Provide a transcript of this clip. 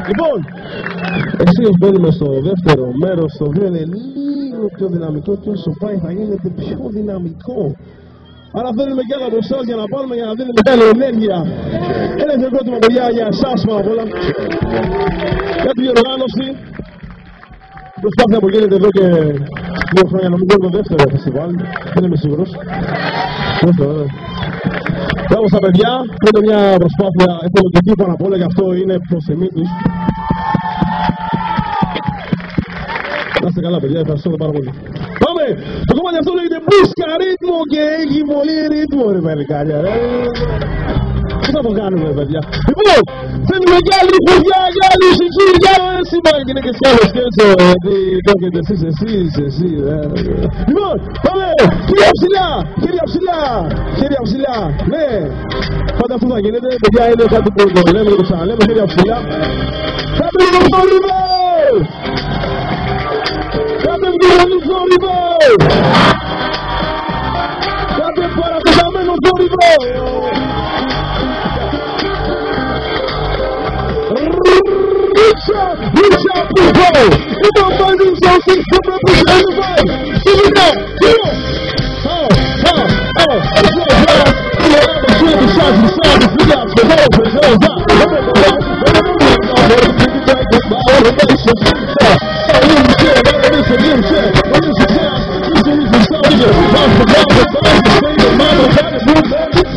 Λοιπόν, εσείς μπαίνουμε στο δεύτερο μέρος, το οποίο είναι λίγο πιο δυναμικό και όσο πάει θα γίνεται πιο δυναμικό. Άρα θέλουμε κι άλλα μπροστά για να πάρουμε, για να δίνουμε κι άλλη ενέργεια. Ένα χειροκρότημα παιδιά για εσάς πάνω απ' όλα. Για τη διοργάνωση. Προσπάθεια που γίνεται εδώ και 2 χρόνια, νομίζω είναι το δεύτερο φεστιβάλ. Δεν είμαι σίγουρος. Μπράβο στα παιδιά, είναι μια προσπάθεια εθελοντική πάνω απ' όλα, γι' αυτό είναι προς τιμή τους. Να είστε καλά παιδιά, ευχαριστώ πάρα πολύ. Πάμε! Το κομμάτι αυτό λέγεται Μπούσκα ρίτμο και έχει πολύ ρίτμο ρε παιδικάρια ρε. Τι θα το κάνουμε παιδιά. Λοιπόν, θέλουμε κι άλλη χωριά, κι άλλη συγχύ, κι άλλη σήμερα και είναι και σκάλες και έτσι τι κόκκετε εσείς Λοιπόν, πάμε! Χέρια ψηλά, χέρια ψηλά, χέρια ψηλά, ναι. Πάντα αυτό θα γίνεται, παιδιά είναι κάτι που το λέμε, το ξαναλέμε, χέρια ψηλά. Κάτω λίγο στο ρήμα! Κάτω λίγο στο ρήμα! Κάτω παρακαταμένο στο ρήμα! Ρίξα, people! Λοιπόν, πάλι στο σύστημα που ανεβάει! Σύμβητα, κύριο! Let's go!